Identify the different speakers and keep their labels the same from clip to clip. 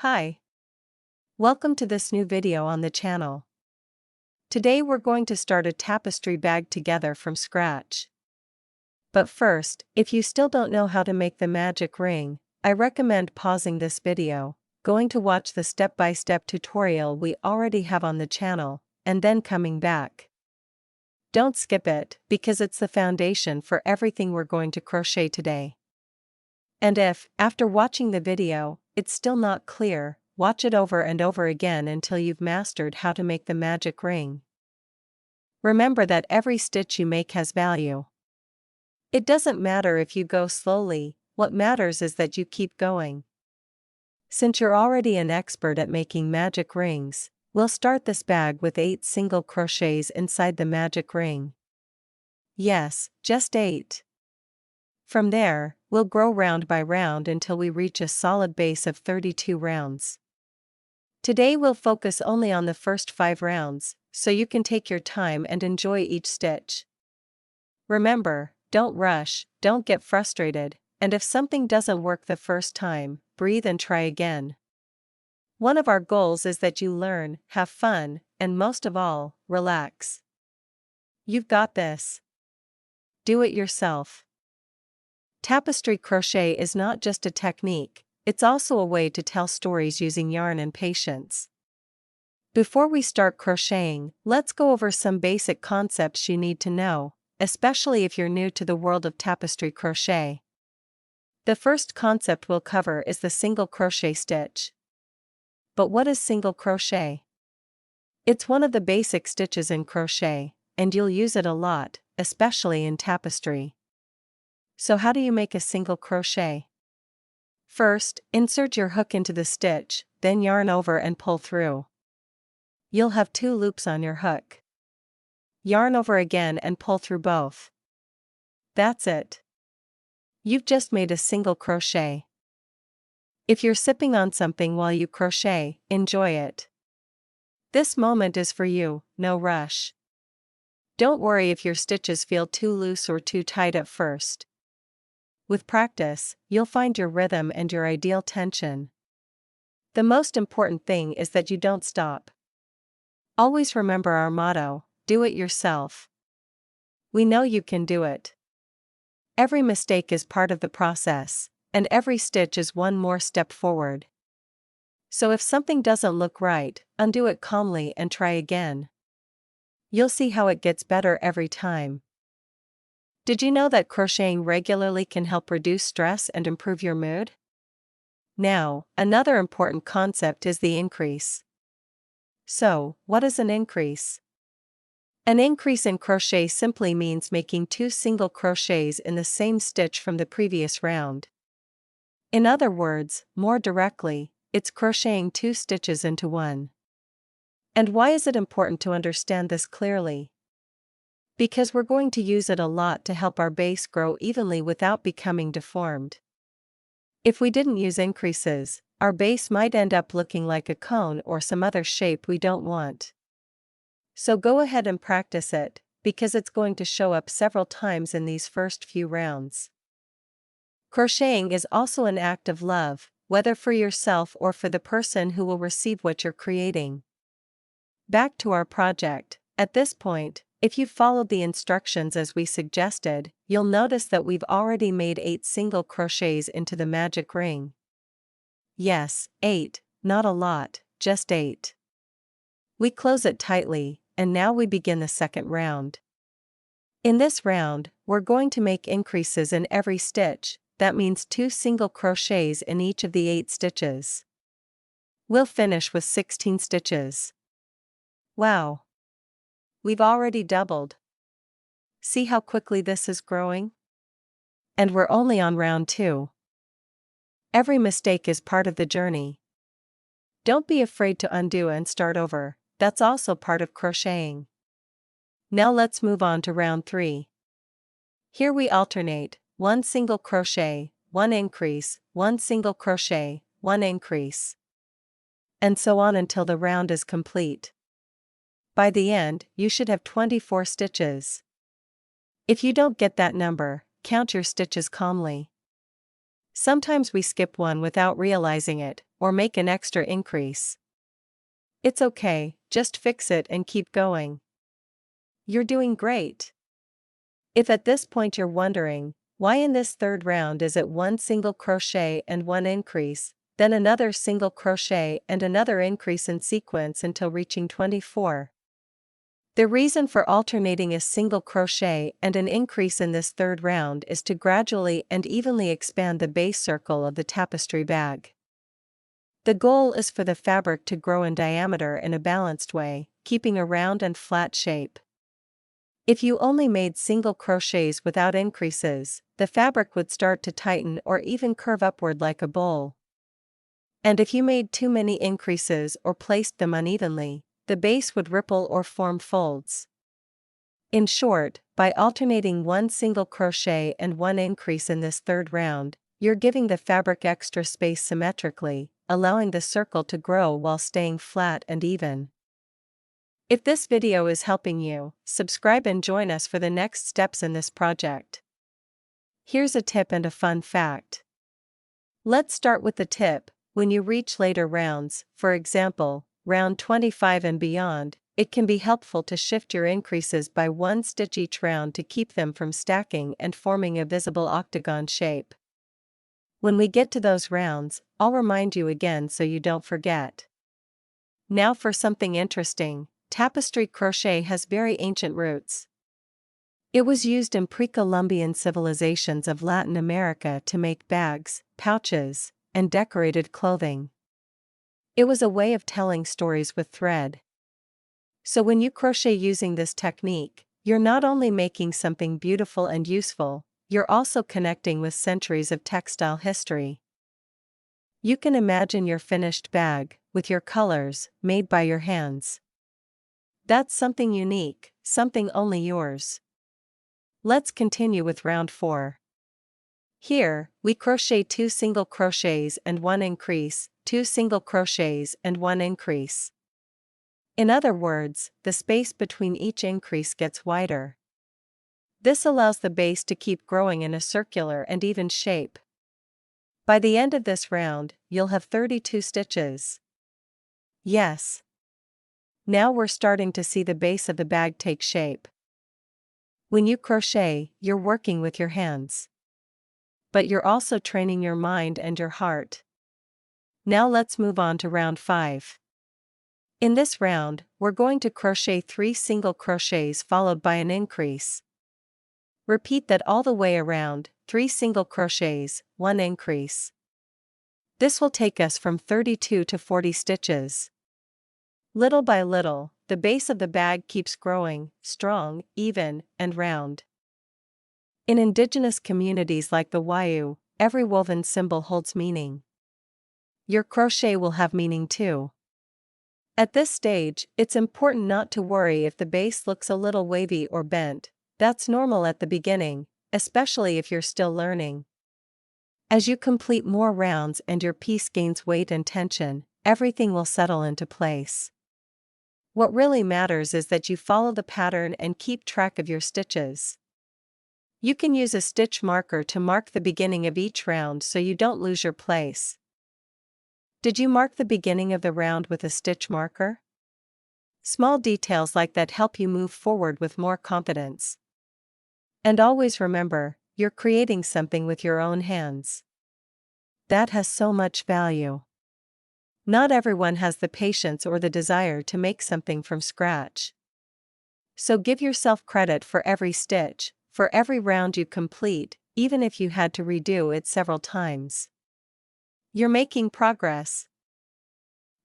Speaker 1: Hi. Welcome to this new video on the channel. Today we're going to start a tapestry bag together from scratch. But first, if you still don't know how to make the magic ring, I recommend pausing this video, going to watch the step-by-step tutorial we already have on the channel, and then coming back. Don't skip it, because it's the foundation for everything we're going to crochet today. And if, after watching the video, it's still not clear, watch it over and over again until you've mastered how to make the magic ring. Remember that every stitch you make has value. It doesn't matter if you go slowly, what matters is that you keep going. Since you're already an expert at making magic rings, we'll start this bag with 8 single crochets inside the magic ring. Yes, just 8. From there, we'll grow round by round until we reach a solid base of 32 rounds. Today we'll focus only on the first 5 rounds, so you can take your time and enjoy each stitch. Remember, don't rush, don't get frustrated, and if something doesn't work the first time, breathe and try again. One of our goals is that you learn, have fun, and most of all, relax. You've got this. Do it yourself. Tapestry crochet is not just a technique, it's also a way to tell stories using yarn and patience. Before we start crocheting, let's go over some basic concepts you need to know, especially if you're new to the world of tapestry crochet. The first concept we'll cover is the single crochet stitch. But what is single crochet? It's one of the basic stitches in crochet, and you'll use it a lot, especially in tapestry. So how do you make a single crochet? First, insert your hook into the stitch, then yarn over and pull through. You'll have 2 loops on your hook. Yarn over again and pull through both. That's it. You've just made a single crochet. If you're sipping on something while you crochet, enjoy it. This moment is for you, no rush. Don't worry if your stitches feel too loose or too tight at first. With practice, you'll find your rhythm and your ideal tension. The most important thing is that you don't stop. Always remember our motto, do it yourself. We know you can do it. Every mistake is part of the process, and every stitch is one more step forward. So if something doesn't look right, undo it calmly and try again. You'll see how it gets better every time. Did you know that crocheting regularly can help reduce stress and improve your mood? Now, another important concept is the increase. So, what is an increase? An increase in crochet simply means making 2 single crochets in the same stitch from the previous round. In other words, more directly, it's crocheting 2 stitches into one. And why is it important to understand this clearly? Because we're going to use it a lot to help our base grow evenly without becoming deformed. If we didn't use increases, our base might end up looking like a cone or some other shape we don't want. So go ahead and practice it, because it's going to show up several times in these first few rounds. Crocheting is also an act of love, whether for yourself or for the person who will receive what you're creating. Back to our project. At this point, if you followed the instructions as we suggested, you'll notice that we've already made 8 single crochets into the magic ring. Yes, 8, not a lot, just 8. We close it tightly, and now we begin the second round. In this round, we're going to make increases in every stitch, that means 2 single crochets in each of the 8 stitches. We'll finish with 16 stitches. Wow! We've already doubled. See how quickly this is growing? And we're only on round 2. Every mistake is part of the journey. Don't be afraid to undo and start over, that's also part of crocheting. Now let's move on to round 3. Here we alternate, 1 single crochet, 1 increase, 1 single crochet, 1 increase. And so on until the round is complete. By the end, you should have 24 stitches. If you don't get that number, count your stitches calmly. Sometimes we skip one without realizing it, or make an extra increase. It's okay, just fix it and keep going. You're doing great. If at this point you're wondering, why in this third round is it one single crochet and one increase, then another single crochet and another increase in sequence until reaching 24? The reason for alternating a single crochet and an increase in this third round is to gradually and evenly expand the base circle of the tapestry bag. The goal is for the fabric to grow in diameter in a balanced way, keeping a round and flat shape. If you only made single crochets without increases, the fabric would start to tighten or even curve upward like a bowl. And if you made too many increases or placed them unevenly, the base would ripple or form folds. In short, by alternating one single crochet and one increase in this third round, you're giving the fabric extra space symmetrically, allowing the circle to grow while staying flat and even. If this video is helping you, subscribe and join us for the next steps in this project. Here's a tip and a fun fact. Let's start with the tip. When you reach later rounds, for example, round 25 and beyond, it can be helpful to shift your increases by one stitch each round to keep them from stacking and forming a visible octagon shape. When we get to those rounds, I'll remind you again so you don't forget. Now for something interesting. Tapestry crochet has very ancient roots. It was used in pre-Columbian civilizations of Latin America to make bags, pouches, and decorated clothing. It was a way of telling stories with thread. So when you crochet using this technique, you're not only making something beautiful and useful, you're also connecting with centuries of textile history. You can imagine your finished bag, with your colors, made by your hands. That's something unique, something only yours. Let's continue with round 4. Here, we crochet 2 single crochets and 1 increase, 2 single crochets and 1 increase. In other words, the space between each increase gets wider. This allows the base to keep growing in a circular and even shape. By the end of this round, you'll have 32 stitches. Yes. Now we're starting to see the base of the bag take shape. When you crochet, you're working with your hands. But you're also training your mind and your heart. Now let's move on to round 5. In this round, we're going to crochet 3 single crochets followed by an increase. Repeat that all the way around, 3 single crochets, 1 increase. This will take us from 32 to 40 stitches. Little by little, the base of the bag keeps growing, strong, even, and round. In indigenous communities like the Wayuu, every woven symbol holds meaning. Your crochet will have meaning too. At this stage, it's important not to worry if the base looks a little wavy or bent. That's normal at the beginning, especially if you're still learning. As you complete more rounds and your piece gains weight and tension, everything will settle into place. What really matters is that you follow the pattern and keep track of your stitches. You can use a stitch marker to mark the beginning of each round so you don't lose your place. Did you mark the beginning of the round with a stitch marker? Small details like that help you move forward with more confidence. And always remember, you're creating something with your own hands. That has so much value. Not everyone has the patience or the desire to make something from scratch. So give yourself credit for every stitch, for every round you complete, even if you had to redo it several times. You're making progress.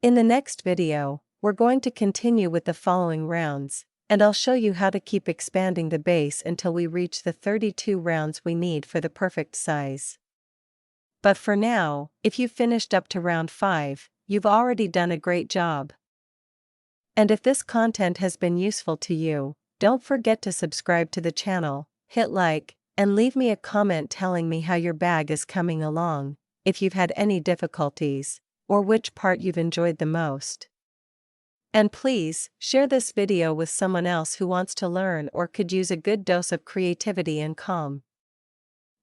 Speaker 1: In the next video, we're going to continue with the following rounds, and I'll show you how to keep expanding the base until we reach the 32 rounds we need for the perfect size. But for now, if you finished up to round 5, you've already done a great job. And if this content has been useful to you, don't forget to subscribe to the channel, hit like, and leave me a comment telling me how your bag is coming along, if you've had any difficulties, or which part you've enjoyed the most. And please, share this video with someone else who wants to learn or could use a good dose of creativity and calm.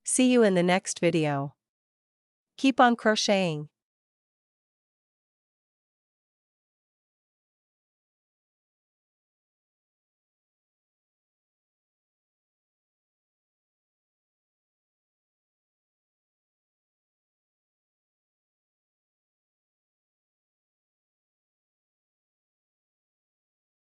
Speaker 1: See you in the next video. Keep on crocheting.